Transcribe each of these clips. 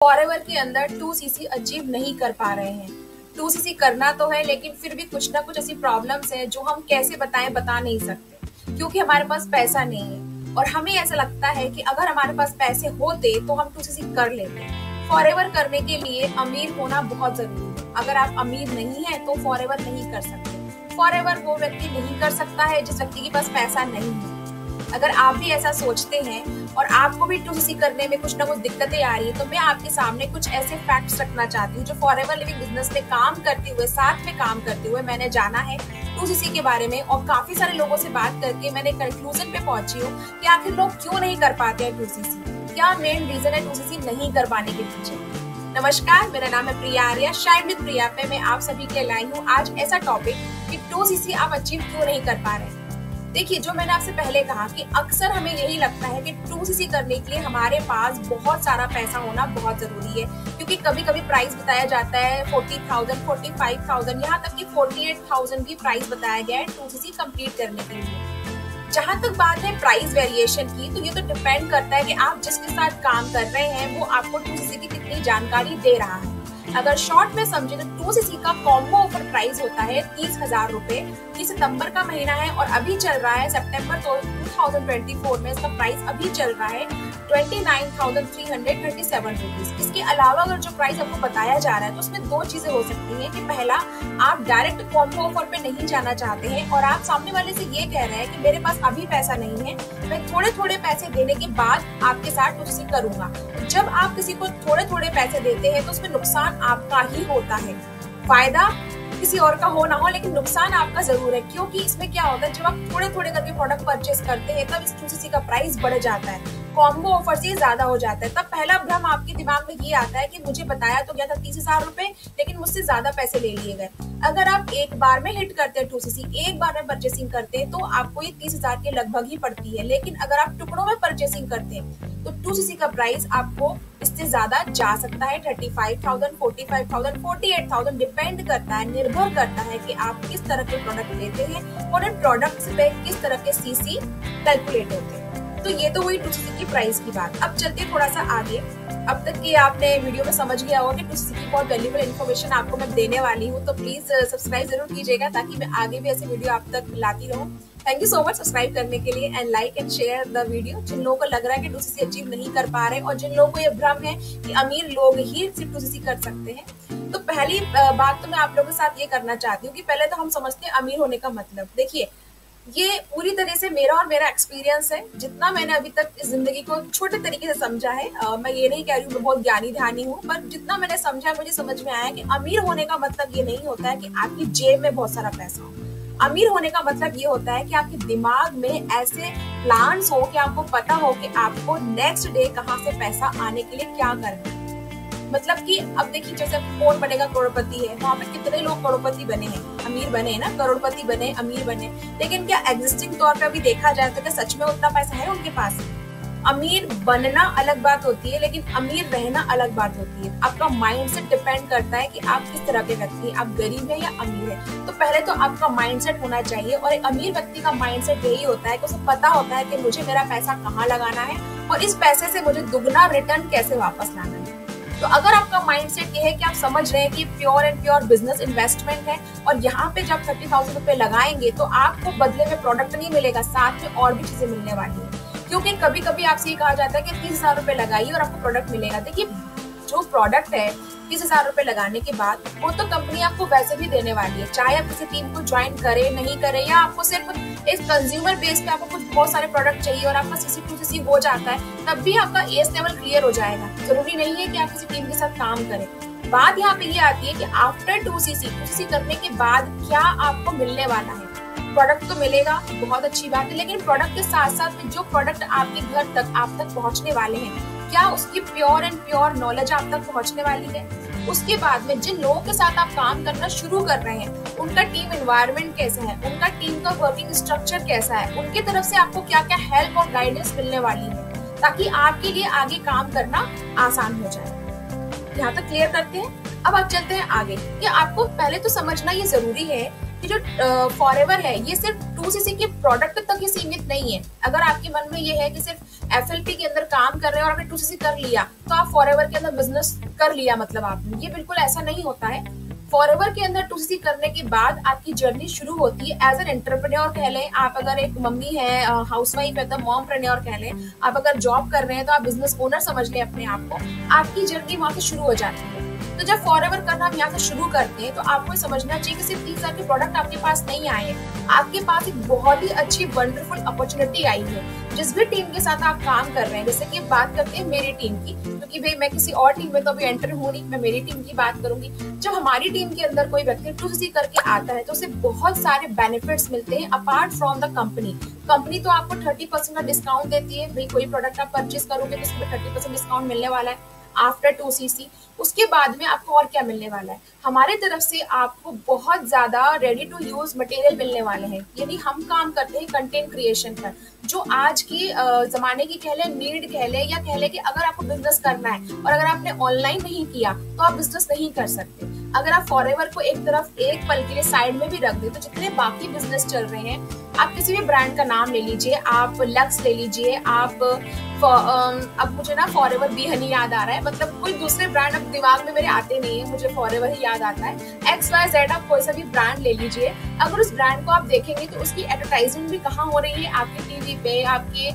Forever के अंदर 2cc achieve नहीं कर पा रहे हैं। 2cc करना तो है, लेकिन फिर भी कुछ ना कुछ ऐसी प्रॉब्लम्स हैं जो हम कैसे बताएं, बता नहीं सकते क्योंकि हमारे पास पैसा नहीं है। और हमें ऐसा लगता है कि अगर हमारे पास पैसे होते तो हम 2cc कर लेते। फॉरएवर करने के लिए अमीर होना बहुत जरूरी है। अगर आप अमीर नहीं है तो फॉरएवर नहीं कर सकते। फॉरएवर वो व्यक्ति नहीं कर सकता है जिस व्यक्ति के पास पैसा नहीं है। अगर आप भी ऐसा सोचते हैं और आपको भी 2cc करने में कुछ ना कुछ दिक्कतें आ रही है, तो मैं आपके सामने कुछ ऐसे फैक्ट्स रखना चाहती हूँ जो फॉरएवर लिविंग बिजनेस में काम करते हुए, साथ में काम करते हुए मैंने जाना है 2cc के बारे में। और काफी सारे लोगों से बात करके मैंने कंक्लूजन पे पहुंची हूँ कि आखिर लोग क्यों नहीं कर पाते हैं 2cc, क्या मेन रीजन है 2cc नहीं कर पाने के पीछे। नमस्कार, मेरा नाम है प्रिया आर्या। शाइन विद प्रिया पे मैं आप सभी के लाई हूँ आज ऐसा टॉपिक कि 2cc आप अचीव क्यों नहीं कर पा रहे। देखिए, जो मैंने आपसे पहले कहा कि अक्सर हमें यही लगता है कि 2cc करने के लिए हमारे पास बहुत सारा पैसा होना बहुत जरूरी है, क्योंकि कभी कभी प्राइस बताया जाता है 40,000, 45,000, यहाँ तक कि 48,000 भी प्राइस बताया गया है 2cc कंप्लीट करने के लिए। जहाँ तक बात है प्राइस वेरिएशन की, तो ये तो डिपेंड करता है कि आप जिसके साथ काम कर रहे हैं वो आपको 2cc की कितनी जानकारी दे रहा है। अगर शॉर्ट में समझे तो 2cc का कॉम्बो ऑफर प्राइस होता है 30,000 रुपए। ये सितंबर का महीना है और अभी चल रहा है सितंबर 2024 में इसका प्राइस अभी चल रहा है 29,337 रुपीज। इसके अलावा अगर जो प्राइस आपको बताया जा रहा है तो उसमें दो चीजें हो सकती हैं कि पहला, आप डायरेक्ट कॉम्बो ऑफर पे नहीं जाना चाहते हैं और आप सामने वाले से ये कह रहे हैं कि मेरे पास अभी पैसा नहीं है, मैं थोड़े थोड़े पैसे देने के बाद आपके साथ 2cc करूंगा। जब आप किसी को थोड़े थोड़े पैसे देते हैं तो उसमें नुकसान आपका ही होता है, फायदा किसी और का हो ना हो, लेकिन नुकसान आपका जरूर है। क्योंकि इसमें क्या होता है, जब आप थोड़े थोड़े करके प्रोडक्ट परचेस करते हैं तब इस 2cc का प्राइस बढ़ जाता है, कॉम्बो ऑफर से ज्यादा हो जाता है। तब पहला भ्रम आपके दिमाग में ये आता है कि मुझे बताया तो गया था 30,000 रुपए, लेकिन मुझसे ज्यादा पैसे ले लिए गए। अगर आप एक बार में हिट करते हैं 2cc, एक बार में परचेसिंग करते हैं तो आपको ये 30,000 के लगभग ही पड़ती है। लेकिन अगर आप टुकड़ों में परचेसिंग करते हैं तो 2cc का प्राइस आपको इससे ज्यादा जा सकता है। 35,000, 45,000, 48,000 डिपेंड करता है, निर्भर करता है कि आप किस तरह के प्रोडक्ट लेते हैं और इन प्रोडक्ट्स पे किस तरह के सीसी कैलकुलेट होते हैं। तो ये तो हुई 2cc की प्राइस की बात। अब चलते थोड़ा सा आगे। अब तक की आपने वीडियो में समझ गया होगा कि 2cc की बहुत वैल्यूएबल इन्फॉर्मेशन आपको मैं देने वाली हूँ, तो प्लीज सब्सक्राइब जरूर कीजिएगा ताकि मैं आगे भी ऐसे वीडियो आप तक लाती रहूँ। Thank you so much subscribe करने के लिए and like and share the video. जिन लोगों को लग रहा है कि 2cc अचीव नहीं कर पा रहे और जिन लोगों को ये भ्रम है कि अमीर लोग ही सिर्फ 2cc कर सकते हैं, तो पहली बात तो मैं आप लोगों के साथ ये करना चाहती हूँ कि पहले तो हम समझते हैं अमीर होने का मतलब। देखिए, ये पूरी तरह से मेरा एक्सपीरियंस है। जितना मैंने अभी तक इस जिंदगी को छोटे तरीके से समझा है, मैं ये नहीं कह रही हूँ मैं बहुत ज्ञानी ध्यानी हूँ, पर जितना मैंने समझा मुझे समझ में आया कि अमीर होने का मतलब ये नहीं होता है कि आपकी जेब में बहुत सारा पैसा हो। अमीर होने का मतलब ये होता है कि आपके दिमाग में ऐसे प्लान्स हो कि आपको पता हो कि आपको नेक्स्ट डे कहाँ से पैसा आने के लिए क्या करना है। मतलब कि अब देखिए, जैसे कौन बनेगा करोड़पति है, वहाँ पे कितने लोग करोड़पति बने हैं, अमीर बने हैं ना, करोड़पति बने, अमीर बने, लेकिन क्या एग्जिस्टिंग तौर पे अभी देखा जाए तो क्या सच में उतना पैसा है उनके पास? अमीर बनना अलग बात होती है, लेकिन अमीर रहना अलग बात होती है। आपका माइंडसेट डिपेंड करता है कि आप किस तरह के व्यक्ति हैं, आप गरीब है या अमीर है। तो पहले तो आपका माइंडसेट होना चाहिए, और एक अमीर व्यक्ति का माइंडसेट यही होता है कि उसे पता होता है कि मुझे मेरा पैसा कहाँ लगाना है और इस पैसे से मुझे दुगना रिटर्न कैसे वापस लाना है। तो अगर आपका माइंडसेट ये है कि आप समझ रहे हैं कि pure and pure business investment है और यहाँ पे जब 30,000 रुपए लगाएंगे तो आपको बदले में प्रोडक्ट नहीं मिलेगा, साथ में और भी चीजें मिलने वाली है। क्योंकि कभी कभी आपसे ये कहा जाता है कि 30,000 रुपए लगाइए और आपको प्रोडक्ट मिलेगा। देखिए, जो प्रोडक्ट है 30,000 रुपए लगाने के बाद वो तो कंपनी आपको वैसे भी देने वाली है, चाहे आप किसी टीम को ज्वाइन करें नहीं करें, या आपको सिर्फ एक कंज्यूमर बेस पे आपको कुछ बहुत सारे प्रोडक्ट चाहिए और आपका CC 2cc हो जाता है, तब भी आपका एस लेवल क्लियर हो जाएगा। जरूरी नहीं है कि आप किसी टीम के साथ काम करें। बात यहाँ पे ये आती है कि आफ्टर 2cc करने के बाद क्या आपको मिलने वाला है। प्रोडक्ट तो मिलेगा, बहुत अच्छी बात है, लेकिन प्रोडक्ट के साथ साथ जो प्रोडक्ट आपके घर तक आप तक पहुंचने वाले हैं, क्या उसकी प्योर एंड प्योर नॉलेज आप तक पहुंचने वाली है? उसके बाद में जिन लोगों के साथ आप काम करना शुरू कर रहे हैं, उनका टीम एनवायरनमेंट कैसा है, उनका टीम का वर्किंग स्ट्रक्चर कैसा है, उनकी तरफ से आपको क्या क्या हेल्प और गाइडेंस मिलने वाली है, ताकि आपके लिए आगे काम करना आसान हो जाए। यहाँ तक क्लियर करते हैं। अब आप चलते हैं आगे कि आपको पहले तो समझना ये जरूरी है कि जो फॉरएवर है ये सिर्फ 2cc के प्रोडक्ट तक ही सीमित नहीं है। अगर आपके मन में ये है कि सिर्फ FLP के अंदर काम कर रहे हैं और आपने 2cc कर लिया तो आप फॉरएवर के अंदर बिजनेस कर लिया मतलब आपने, ये बिल्कुल ऐसा नहीं होता है। फॉरएवर के अंदर 2cc करने के बाद आपकी जर्नी शुरू होती है एज एन एंटरप्रेन्योर कह लें, आप अगर एक मम्मी है, हाउसवाइफ है तो मॉमप्रेन्योर कह लें, आप अगर जॉब कर रहे हैं तो आप बिजनेस ओनर समझ लें अपने आप को, आपकी जर्नी वहां से शुरू हो जाती है। तो जब फॉरएवर करना हम यहाँ से शुरू करते हैं तो आपको समझना चाहिए कि सिर्फ 30,000 के प्रोडक्ट आपके पास नहीं आए हैं, आपके पास एक बहुत ही अच्छी वंडरफुल अपॉर्चुनिटी आई है। जिस भी टीम के साथ आप काम कर रहे हैं, जैसे कि बात करते हैं मेरी टीम की, क्योंकि भाई मैं किसी और टीम में तो अभी एंटर हूँ नहीं, मैं मेरी टीम की बात करूंगी। जब हमारी टीम के अंदर कोई व्यक्ति 2cc करके आता है तो उसे बहुत सारे बेनिफिट्स मिलते हैं apart from the company. Company तो आपको 30% का डिस्काउंट देती है, भाई कोई प्रोडक्ट आप परचेज करोगे तो उसमें 30% डिस्काउंट मिलने वाला है आफ्टर 2cc। उसके बाद में आपको और क्या मिलने वाला है, हमारे तरफ से आपको बहुत ज्यादा रेडी टू यूज मटेरियल मिलने वाले हैं। यानी हम काम करते हैं कंटेंट क्रिएशन पर, जो आज की जमाने की कह लें नीड कह लें, या कह लें कि अगर आपको बिजनेस करना है और अगर आपने ऑनलाइन नहीं किया तो आप बिजनेस नहीं कर सकते। अगर आप फॉरएवर को एक तरफ एक पल के लिए साइड में भी रख दे तो जितने बाकी बिजनेस चल रहे हैं, आप किसी भी ब्रांड का नाम ले लीजिए, आप लक्स ले लीजिए, आप अब मुझे ना फॉरएवर बी हनी याद आ रहा है, मतलब कोई दूसरे ब्रांड अब दिमाग में मेरे आते नहीं है, मुझे फॉरएवर ही याद आता है। XYZ आप कोई सा भी ब्रांड ले लीजिए, अगर उस ब्रांड को आप देखेंगे तो उसकी एडवर्टाइजमेंट भी कहाँ हो रही है, आपके टीवी पे, आपके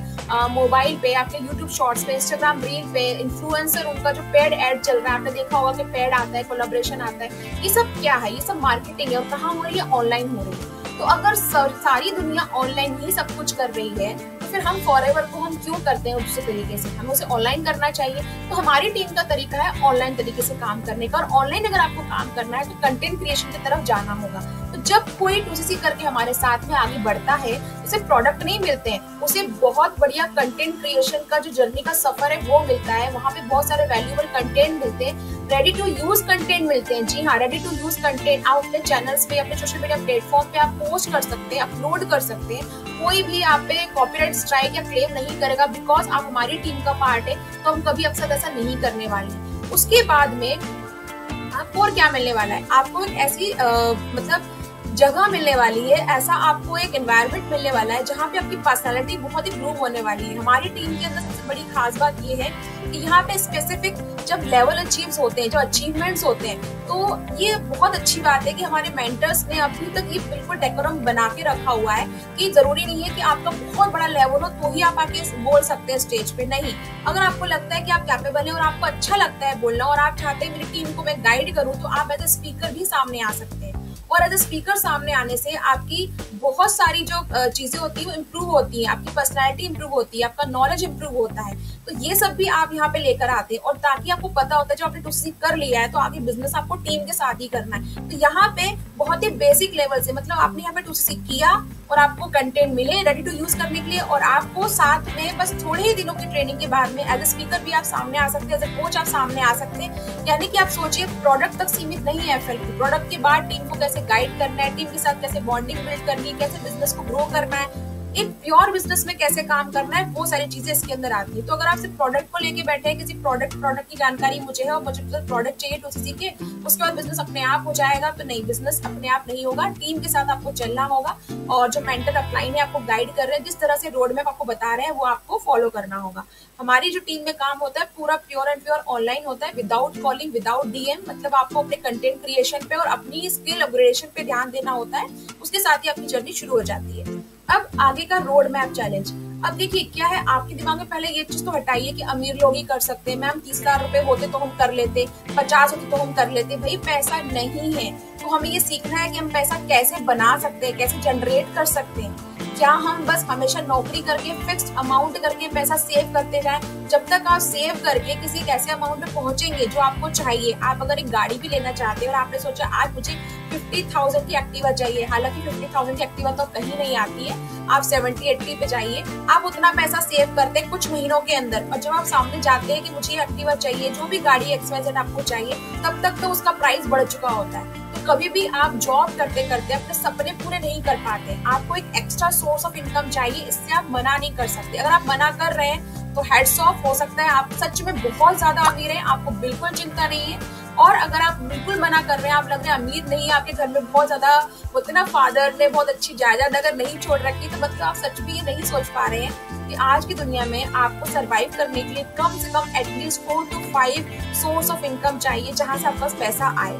मोबाइल पे, आपके यूट्यूब शॉर्ट्स पे, इंस्टाग्राम रील पे, इन्फ्लुएंसर उनका जो पेड एड चल रहा है, आपने देखा होगा कि पेड आता है, कोलैबोरेशन आता है, ये सब क्या है, ये सब मार्केटिंग है और कहाँ हो रही है, ऑनलाइन हो रही है। तो अगर सारी दुनिया ऑनलाइन ही सब कुछ कर रही है तो फिर हम फॉरएवर को हम क्यों करते हैं दूसरे तरीके से, हमें उसे ऑनलाइन करना चाहिए। तो हमारी टीम का तरीका है ऑनलाइन तरीके से काम करने का, और ऑनलाइन अगर आपको काम करना है तो कंटेंट क्रिएशन की तरफ जाना होगा। तो जब कोई 2cc करके हमारे साथ में आगे बढ़ता है, उसे प्रोडक्ट नहीं मिलते हैं, उसे बहुत बढ़िया कंटेंट क्रिएशन का जो जर्नी का सफर है वो मिलता है। वहाँ पे बहुत सारे वैल्यूएबल कंटेंट मिलते हैं, रेडी टू यूज कंटेंट मिलते हैं। जी हाँ, रेडी टू यूज कंटेंट आप अपने चैनल्स पे, अपने सोशल मीडिया प्लेटफॉर्म पे आप पोस्ट कर सकते हैं, अपलोड कर सकते हैं। कोई भी आप पे कॉपीराइट स्ट्राइक या क्लेम नहीं करेगा, बिकॉज आप हमारी टीम का पार्ट है, तो हम कभी अक्सर ऐसा नहीं करने वाले। उसके बाद में आपको और क्या मिलने वाला है, आपको एक ऐसी मतलब जगह मिलने वाली है, ऐसा आपको एक एनवायरनमेंट मिलने वाला है जहाँ पे आपकी पर्सनालिटी बहुत ही ग्रो होने वाली है। हमारी टीम के अंदर सबसे बड़ी खास बात ये है कि यहाँ पे स्पेसिफिक जब लेवल अचीव्स होते हैं, जो अचीवमेंट्स होते हैं, तो ये बहुत अच्छी बात है कि हमारे मेंटर्स ने अभी तक ये बिल्कुल डेकोरम बना के रखा हुआ है कि जरूरी नहीं है कि आपका बहुत बड़ा लेवल हो तो ही आप आके बोल सकते हैं स्टेज पे। नहीं, अगर आपको लगता है कि आप कैपेबल है और आपको अच्छा लगता है बोलना और आप चाहते हैं मेरी टीम को मैं गाइड करूँ, तो आप एज ए स्पीकर भी सामने आ सकते हैं। और एज ए स्पीकर सामने आने से आपकी बहुत सारी जो चीजें होती है वो इम्प्रूव होती है, आपकी पर्सनैलिटी इम्प्रूव होती है, आपका नॉलेज इम्प्रूव होता है। तो ये सब भी आप यहाँ पे लेकर आते हैं, और ताकि आपको पता होता है जो आपने 2cc कर लिया है तो आगे बिजनेस आपको टीम के साथ ही करना है। तो यहाँ पे बहुत ही बेसिक लेवल से, मतलब आपने यहाँ पे 2cc किया और आपको कंटेंट मिले रेडी टू यूज करने के लिए, और आपको साथ में बस थोड़े ही दिनों की ट्रेनिंग के बाद में एज ए स्पीकर भी आप सामने आ सकते हैं, एज ए कोच आप सामने आ सकते हैं। यानी कि आप सोचिए, प्रोडक्ट तक सीमित नहीं है FLP, प्रोडक्ट के बाद टीम को कैसे गाइड करना है, टीम के साथ कैसे बॉन्डिंग बिल्ड करनी है, कैसे बिजनेस को ग्रो करना है, एक प्योर बिजनेस में कैसे काम करना है, वो सारी चीजें इसके अंदर आती है। तो अगर आप सिर्फ प्रोडक्ट को लेके बैठे हैं, किसी प्रोडक्ट की जानकारी मुझे है और मुझे प्रोडक्ट चाहिए 2cc के, उसके बाद बिजनेस अपने आप हो जाएगा, तो नहीं, बिजनेस अपने आप नहीं होगा, टीम के साथ आपको चलना होगा। और जो मेंटर अपलाइन है, आपको गाइड कर रहे हैं, जिस तरह से रोड मैप आपको बता रहे हैं वो आपको फॉलो करना होगा। हमारी जो टीम में काम होता है पूरा प्योर एंड प्योर ऑनलाइन होता है, विदाउट कॉलिंग, विदाउट DM। मतलब आपको अपने कंटेंट क्रिएशन पे और अपनी स्किल अपग्रेडेशन पे ध्यान देना होता है, उसके साथ ही आपकी जर्नी शुरू हो जाती है। अब आगे का रोड मैप चैलेंज। अब देखिए क्या है, आपके दिमाग में पहले ये चीज तो हटाइए कि अमीर लोग ही कर सकते हैं। मैम 30,000 रुपए होते तो हम कर लेते, 50 होते तो हम कर लेते। भाई पैसा नहीं है तो हमें ये सीखना है कि हम पैसा कैसे बना सकते हैं, कैसे जनरेट कर सकते हैं। क्या हम बस हमेशा नौकरी करके फिक्स्ड अमाउंट करके पैसा सेव करते जाएं? जब तक आप सेव करके किसी एक ऐसे अमाउंट में पहुंचेंगे जो आपको चाहिए, आप अगर एक गाड़ी भी लेना चाहते हैं और आपने सोचा आज मुझे 50,000 की एक्टिवा चाहिए, हालांकि 50,000 की एक्टिवा तो कहीं नहीं आती है, आप 70-80 पे जाइए, आप उतना पैसा सेव करते हैं कुछ महीनों के अंदर, और जब आप सामने जाते हैं कि मुझे ये एक्टिवा चाहिए, जो भी गाड़ी XYZ आपको चाहिए, तब तक तो उसका प्राइस बढ़ चुका होता है। कभी भी आप जॉब करते करते अपने सपने पूरे नहीं कर पाते, आपको एक एक्स्ट्रा सोर्स ऑफ इनकम चाहिए, इससे आप मना नहीं कर सकते। अगर आप मना कर रहे हैं तो हेड्स ऑफ, हो सकता है आप सच में बहुत ज्यादा अमीर हैं, आपको बिल्कुल चिंता नहीं है। और अगर आप बिल्कुल मना कर रहे हैं, आप लग रहे हैं अमीर नहीं है, आपके घर में बहुत ज्यादा बोलते ना फादर ने बहुत अच्छी जायदाद अगर नहीं छोड़ रखी, तो मतलब आप सच में ये नहीं सोच पा रहे हैं कि आज की दुनिया में आपको सरवाइव करने के लिए कम से कम at least 4 to 5 source of income चाहिए जहां से आपके पास पैसा आए।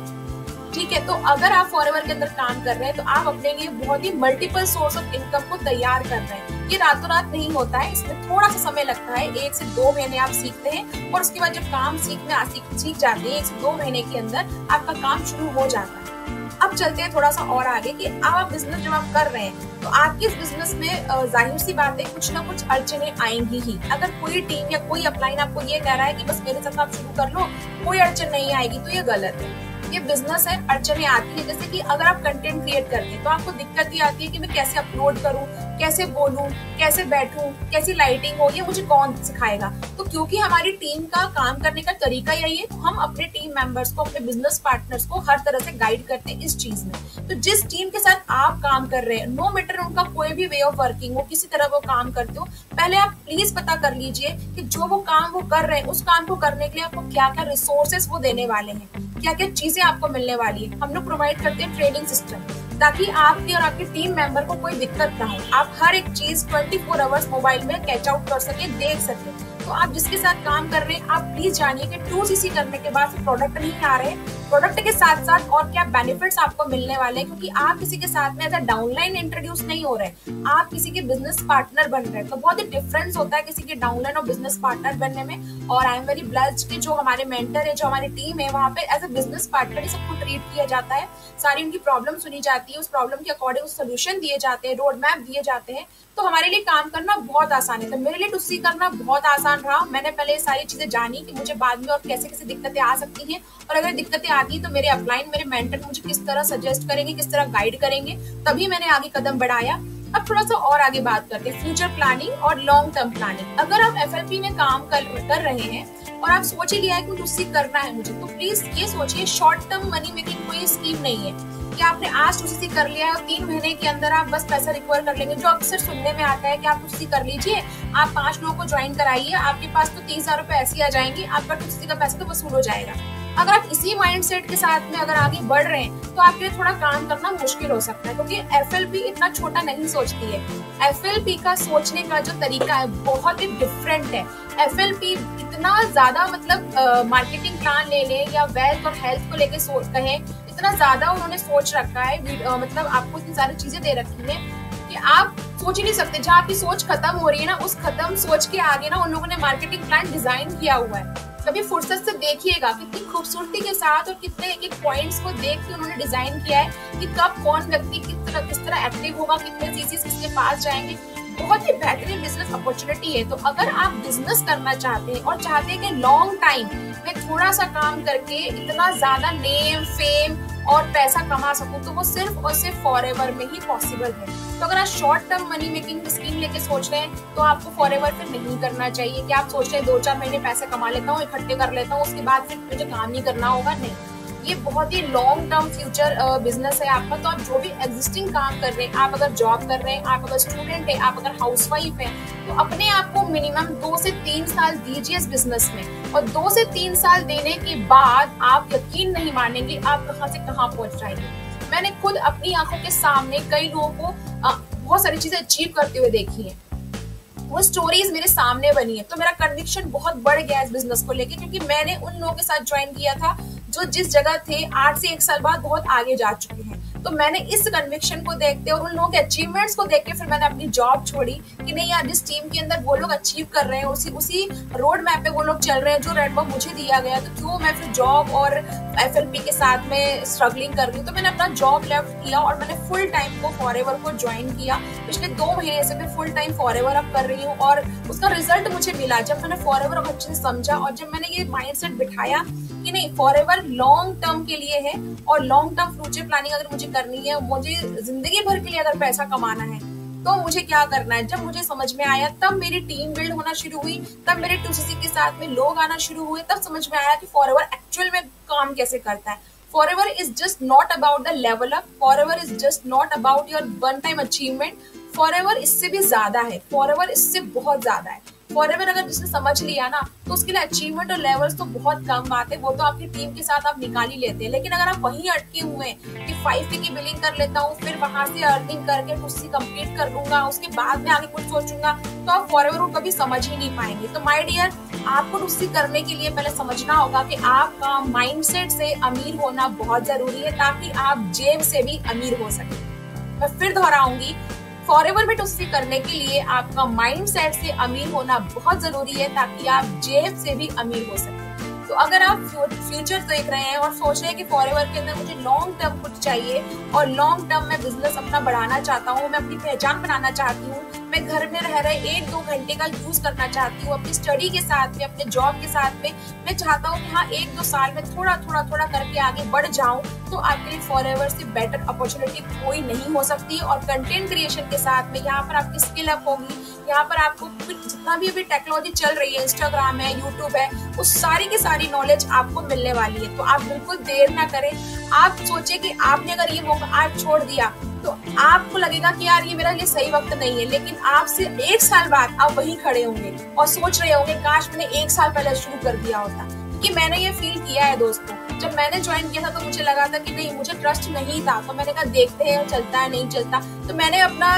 ठीक है, तो अगर आप फॉरएवर के अंदर काम कर रहे हैं तो आप अपने लिए बहुत ही मल्टीपल सोर्स ऑफ इनकम को तैयार कर रहे हैं। ये रातों रात नहीं होता है, इसमें थोड़ा सा समय लगता है, 1 से 2 महीने आप सीखते हैं और उसके बाद जब काम सीख जाते हैं 1 से 2 महीने के अंदर आपका काम शुरू हो जाता है। अब चलते हैं थोड़ा सा और आगे कि आप बिजनेस जब आप कर रहे हैं तो आपके इस बिजनेस में जाहिर सी बात है कुछ ना कुछ अड़चने आएंगी ही। अगर कोई टीम या कोई अपलाइन आपको ये कह रहा है कि बस मेरे साथ आप शुरू कर लो, कोई अड़चन नहीं आएगी, तो ये गलत है। ये बिजनेस है, अड़चने आती है। जैसे कि अगर आप कंटेंट क्रिएट करते हैं तो आपको दिक्कत ये आती है कि मैं कैसे अपलोड करूं, कैसे बोलूं, कैसे बैठूं, कैसी लाइटिंग हो, ये मुझे कौन सिखाएगा। तो क्योंकि हमारी टीम का काम करने का तरीका यही है, तो हम अपने टीम मेंबर्स को, अपने बिजनेस पार्टनर्स को हर तरह से गाइड करते हैं इस चीज में। तो जिस टीम के साथ आप काम कर रहे हैं, नो मैटर उनका कोई भी वे ऑफ वर्किंग हो, किसी तरह वो काम करते हो, पहले आप प्लीज पता कर लीजिए कि जो वो काम वो कर रहे हैं उस काम को करने के लिए आपको क्या क्या रिसोर्सेस वो देने वाले हैं, क्या क्या चीजें आपको मिलने वाली है। हम लोग प्रोवाइड करते हैं ट्रेनिंग सिस्टम, ताकि आपके और आपके टीम मेंबर को कोई दिक्कत ना हो, आप हर एक चीज 24 आवर्स मोबाइल में कैच आउट कर सके, देख सके। तो आप जिसके साथ काम कर रहे हैं आप प्लीज जानिए कि 2CC करने के बाद प्रोडक्ट नहीं आ रहे, प्रोडक्ट के साथ साथ और क्या बेनिफिट्स आपको मिलने वाले हैं, क्योंकि आप किसी के साथ में एज अ डाउनलाइन इंट्रोड्यूस नहीं हो रहे, आप किसी के बिजनेस पार्टनर बन रहे हैं। तो बहुत ही डिफरेंस होता है किसी के डाउनलाइन और बिजनेस पार्टनर बनने में। और आई एम वेरी ब्लेस्ड कि जो हमारे मेंटर है, जो हमारी टीम है, वहाँ पे एज अ बिजनेस पार्टनर ही सबको ट्रीट किया जाता है, सारी उनकी प्रॉब्लम सुनी जाती है, उस प्रॉब्लम के अकॉर्डिंग सोल्यूशन दिए जाते हैं, रोड मैप दिए जाते हैं। तो हमारे लिए काम करना बहुत आसान है। तो मेरे लिए 2C करना बहुत आसान रहा। मैंने पहले ये सारी चीजें जानी कि मुझे बाद में और कैसे कैसे दिक्कतें आ सकती हैं, और अगर दिक्कतें आती हैं तो मेरे अपलाइन, मेरे मेंटर मुझे किस तरह सजेस्ट करेंगे, किस तरह गाइड करेंगे, तभी मैंने आगे कदम बढ़ाया। अब थोड़ा सा और आगे बात करते हैं फ्यूचर प्लानिंग और लॉन्ग टर्म प्लानिंग। अगर आप FLP में काम कर रहे हैं और आप सोच ही लिया है कि 2C करना है मुझे, तो प्लीज ये सोचिए शॉर्ट टर्म मनी मेकिंग कोई स्कीम नहीं है कि आपने आज 2CC कर लिया है और 3 महीने के अंदर आप बस पैसा रिकवर कर लेंगे। जो अक्सर सुनने में आता है कि आप 2CC कर लीजिए, आप 5 लोगों को ज्वाइन कराइए, आपके पास तो 30,000 रुपए ऐसे ही आ जाएंगे, आपका 2CC का पैसा तो वसूल हो जाएगा। अगर आप इसी माइंडसेट के साथ में अगर आगे बढ़ रहे हैं तो आपके लिए थोड़ा काम करना मुश्किल हो सकता है, क्योंकि FLP इतना छोटा नहीं सोचती है। FLP का सोचने का जो तरीका है बहुत ही डिफरेंट है। FLP इतना ज्यादा मतलब मार्केटिंग प्लान ले लें या वेल्थ और हेल्थ को लेके कहें, इतना ज्यादा उन्होंने सोच रखा है, मतलब आपको इतनी सारी चीजें दे रखी है कि आप सोच ही नहीं सकते। जहाँ आपकी सोच खत्म हो रही है ना, उस खत्म सोच के आगे ना उन लोगों ने मार्केटिंग प्लान डिजाइन किया हुआ है। कभी फुर्सत से देखिएगा कितनी खूबसूरती के साथ और कितने एक एक पॉइंट्स को देख के उन्होंने डिजाइन किया है कि कब कौन व्यक्ति किस तरह एक्टिव होगा, कितने CCs किसके पास जाएंगे। बहुत ही बेहतरीन बिजनेस अपॉर्चुनिटी है। तो अगर आप बिजनेस करना चाहते हैं और चाहते हैं कि लॉन्ग टाइम में थोड़ा सा काम करके इतना ज्यादा नेम, फेम और पैसा कमा सकूं, तो वो सिर्फ और सिर्फ फॉरएवर में ही पॉसिबल है। तो अगर आप short term money making scheme लेके सोच रहे हैं तो आपको फॉरएवर फिर नहीं करना चाहिए कि आप सोच रहे हैं 2-4 महीने पैसे कमा लेता हूँ, इकट्ठे कर लेता हूँ, उसके बाद फिर मुझे काम नहीं करना होगा। नहीं, ये बहुत ही लॉन्ग टर्म फ्यूचर बिजनेस है आपका। तो आप जो भी एग्जिस्टिंग काम कर रहे हैं, आप अगर जॉब कर रहे हैं, आप अगर स्टूडेंट है, आप अगर हाउसवाइफ है, तो अपने आप को मिनिमम 2 से 3 साल दीजिए इस बिजनेस में। और 2 से 3 साल देने के बाद आप यकीन नहीं मानेंगे आप कहाँ से कहाँ पहुंच जाएंगे। मैंने खुद अपनी आंखों के सामने कई लोगों को बहुत सारी चीजें अचीव करते हुए देखी है, वो स्टोरीज मेरे सामने बनी है। तो मेरा कन्विक्शन बहुत बढ़ गया इस बिजनेस को लेके, क्योंकि मैंने उन लोगों के साथ ज्वाइन किया था जो जिस जगह थे 8 से 1 साल बाद बहुत आगे जा चुके हैं। तो मैंने इस कन्विक्शन को देखते और उन लोगों के अचीवमेंट्स को देख के फिर मैंने अपनी जॉब छोड़ी कि नहीं यार, जिस टीम के अंदर वो लोग अचीव कर रहे हैं, उसी रोड मैप पे वो लोग चल रहे हैं जो रेड मैप मुझे दिया गया, तो क्यों मैं फिर जॉब और FLP के साथ में स्ट्रगलिंग कर रही हूँ। तो मैंने अपना जॉब लेफ्ट किया और मैंने फुल टाइम को फॉरएवर को ज्वाइन किया। पिछले 2 महीने से मैं फुल टाइम फॉरएवर अब कर रही हूँ और उसका रिजल्ट मुझे मिला जब मैंने फॉरएवर अब अच्छे से समझा और जब मैंने ये माइंडसेट बिठाया कि नहीं, फॉरएवर लॉन्ग टर्म के लिए है और लॉन्ग टर्म फ्यूचर प्लानिंग अगर मुझे करनी है, मुझे जिंदगी भर के लिए अगर पैसा कमाना है, तो मुझे क्या करना है। जब मुझे समझ में आया तब मेरी टीम बिल्ड होना शुरू हुई, तब मेरे 2CC के साथ में लोग आना शुरू हुए, तब समझ में आया कि फॉरएवर एक्चुअल में काम कैसे करता है। Forever is just not about the level up, forever is just not about your one time achievement. Forever इससे भी ज्यादा है, फॉरएवर इससे बहुत ज्यादा है। फॉरएवर अगर जिसने समझ लिया ना, तो उसके लिए अचीवमेंट और लेवल्स तो बहुत कम बात है, वो तो आपकी टीम के साथ आप निकाल ही लेते हैं। लेकिन अगर आप वहीं अटके हुए हैं कि 5K की बिलिंग कर लेता हूँ, फिर वहां से अर्निंग करके कुछ कंप्लीट कर लूंगा, उसके बाद में आगे कुछ सोचूंगा, तो आप फॉरएवर को कभी समझ ही नहीं पाएंगे। तो माय डियर, आपको कुछ करने के लिए पहले समझना होगा कि आपका माइंडसेट से अमीर होना बहुत जरूरी है, ताकि आप जेब से भी अमीर हो सके। मैं फिर दोहराऊंगी, फॉरएवर में कुछ करने के लिए आपका माइंडसेट से अमीर होना बहुत जरूरी है, ताकि आप जेब से भी अमीर हो सके। तो अगर आप फ्यूचर देख रहे हैं और सोच रहे हैं कि फॉरएवर के अंदर मुझे लॉन्ग टर्म कुछ चाहिए और लॉन्ग टर्म में बिजनेस अपना बढ़ाना चाहता हूँ, मैं अपनी पहचान बनाना चाहती हूँ, मैं घर में रह रहे 1-2 घंटे का यूज करना चाहती हूँ अपनी स्टडी के साथ में, अपने जॉब के साथ में, मैं चाहता हूँ कि हाँ 1-2 साल में थोड़ा करके आगे बढ़ जाऊं, तो आपके लिए फॉरएवर से बेटर अपॉर्चुनिटी कोई नहीं हो सकती। और कंटेंट क्रिएशन के साथ में यहाँ पर आपकी स्किल अप होगी, यहाँ पर आपको जितना भी अभी टेक्नोलॉजी चल रही है, इंस्टाग्राम है, यूट्यूब है, उस सारी की सारी नॉलेज आपको मिलने वाली है। तो आप बिल्कुल देर ना करें। आप सोचे कि आपने अगर ये मौका आज छोड़ दिया, तो आपको लगेगा कि यार ये मेरा लिए सही वक्त नहीं है, लेकिन आपसे 1 साल बाद आप वहीं खड़े होंगे और सोच रहे होंगे काश मैंने 1 साल पहले शुरू कर दिया होता। कि मैंने ये फील किया है दोस्तों, जब मैंने ज्वाइन किया था तो मुझे लगा था कि नहीं, मुझे ट्रस्ट नहीं था, तो मैंने कहा देखते हैं चलता है नहीं चलता। तो मैंने अपना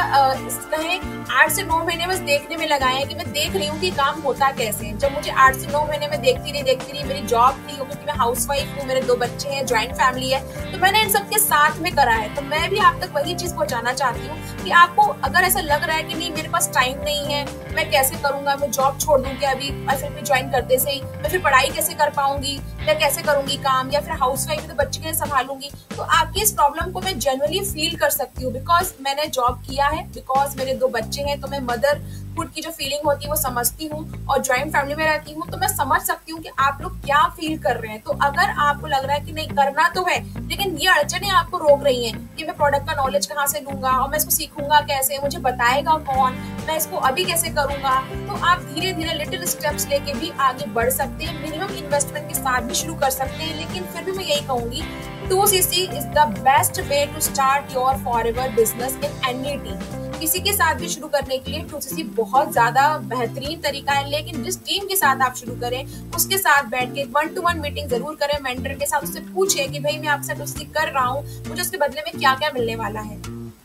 कहें 8 से 9 महीने बस देखने में लगाए हैं कि मैं देख रही हूँ कि काम होता कैसे है। जब मुझे 8 से 9 महीने में देखती रही, मेरी जॉब थी क्योंकि मैं हाउसवाइफ हूँ, मेरे 2 बच्चे हैं, ज्वाइंट फैमिली है, तो मैंने इन सबके साथ में करा है। तो मैं भी आप तक वही चीज पहुंचाना चाहती हूँ कि आपको अगर ऐसा लग रहा है कि नहीं मेरे पास टाइम नहीं है, मैं कैसे करूंगा, मैं जॉब छोड़ दूं क्या अभी फिर ज्वाइन करते से ही, मैं फिर पढ़ाई कैसे कर पाऊंगी, मैं कैसे करूंगी काम, या फिर हाउसवाइफ तो बच्चे कैसे संभालूंगी, तो आपकी इस प्रॉब्लम को मैं जनरली फील कर सकती हूँ, बिकॉज मैंने जॉब किया है, बिकॉज मेरे 2 बच्चे हैं, तो मैं मदरहुड की जो फीलिंग होती है वो समझती हूँ, और ज्वाइंट फैमिली में रहती हूँ, तो मैं समझ सकती हूँ कि आप लोग क्या फील कर रहे हैं। तो अगर आपको लग रहा है कि नहीं करना तो है, लेकिन ये अड़चने आपको रोक रही हैं कि मैं प्रोडक्ट का नॉलेज कहाँ से लूंगा, और मैं इसको सीखूंगा कैसे, मुझे बताएगा कौन, मैं इसको अभी कैसे करूंगा, तो आप धीरे धीरे लिटिल स्टेप्स लेके भी आगे बढ़ सकते हैं, मिनिमम इन्वेस्टमेंट के साथ भी शुरू कर सकते हैं। लेकिन फिर भी मैं यही कहूंगी, 2CC is the best way to start your forever business in any team. किसी के साथ भी शुरू करने के लिए 2CC बहुत ज्यादा बेहतरीन तरीका है, लेकिन जिस टीम के साथ आप शुरू करें उसके साथ बैठ के 1-to-1 मीटिंग जरूर करें, मेंटर के साथ उससे पूछे कि भाई मैं आपसे 2CC कर रहा हूँ, मुझे उसके बदले में क्या क्या मिलने वाला है।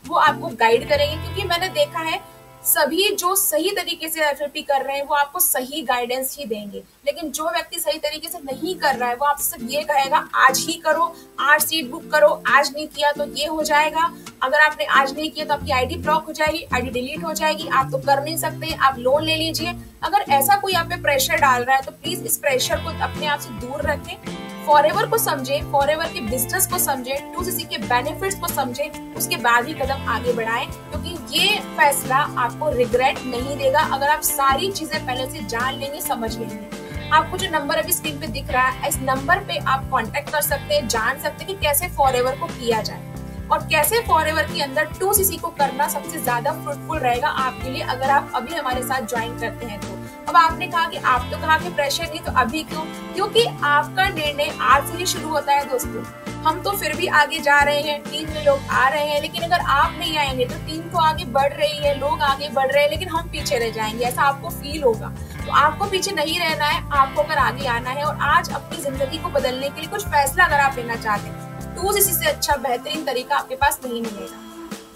वो आपको गाइड करेंगे, क्योंकि मैंने देखा है सभी जो सही तरीके से FFP कर रहे हैं वो आपको सही गाइडेंस ही देंगे, लेकिन जो व्यक्ति सही तरीके से नहीं कर रहा है वो आपसे सिर्फ ये कहेगा आज ही करो, आज सीट बुक करो, आज नहीं किया तो ये हो जाएगा, अगर आपने आज नहीं किया तो आपकी आईडी ब्लॉक हो जाएगी, आईडी डिलीट हो जाएगी, आप तो कर नहीं सकते, आप लोन ले लीजिए। अगर ऐसा कोई आप पे प्रेशर डाल रहा है तो प्लीज इस प्रेशर को अपने आप से दूर रखें, फॉरएवर को समझे, फॉरएवर के बिजनेस को समझे, 2CC के बेनिफिट्स को समझे, उसके बाद ही कदम आगे बढ़ाएं, क्योंकि ये फैसला आपको रिग्रेट नहीं देगा अगर आप सारी चीजें पहले से जान लेंगे, समझ लेंगे। आपको जो नंबर अभी स्क्रीन पे दिख रहा है, इस नंबर पे आप कांटेक्ट कर सकते हैं, जान सकते हैं कि कैसे फॉरएवर को किया जाए और कैसे फॉरएवर के अंदर 2CC को करना सबसे ज्यादा फ्रूटफुल रहेगा आपके लिए, अगर आप अभी हमारे साथ ज्वाइन करते हैं तो। अब आपने कहा कि आप तो कहा कि प्रेशर नहीं, तो अभी क्यों? क्योंकि आपका निर्णय आज से ही शुरू होता है दोस्तों। हम तो फिर भी आगे जा रहे हैं, टीम में लोग आ रहे हैं, लेकिन अगर आप नहीं आएंगे तो टीम तो आगे बढ़ रही है, लोग आगे बढ़ रहे हैं, लेकिन हम पीछे रह जाएंगे, ऐसा आपको फील होगा। तो आपको पीछे नहीं रहना है, आपको अगर आगे आना है और आज अपनी जिंदगी को बदलने के लिए कुछ फैसला अगर आप लेना चाहते हैं, 2CC से अच्छा बेहतरीन तरीका आपके पास नहीं मिलेगा।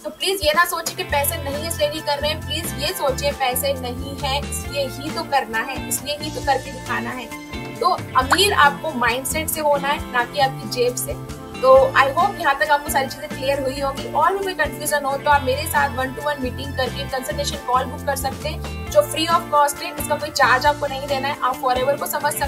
तो प्लीज ये ना सोचे कि पैसे नहीं है इसलिए नहीं कर रहे हैं, प्लीज ये सोचे पैसे नहीं है इसलिए ही तो करना है, इसलिए ही तो करके दिखाना है। तो अमीर आपको माइंडसेट से होना है, ना कि आपकी जेब से। तो आई होप यहाँ तक आपको सारी चीजें क्लियर हुई होगी। और भी कोई कंफ्यूजन हो तो आप मेरे साथ 1-to-1 मीटिंग करके कंसल्टेशन कॉल बुक कर सकते हैं, जो फ्री ऑफ कॉस्ट है, इसका कोई चार्ज आपको नहीं देना है, आप फॉरएवर को समझ सकते हैं।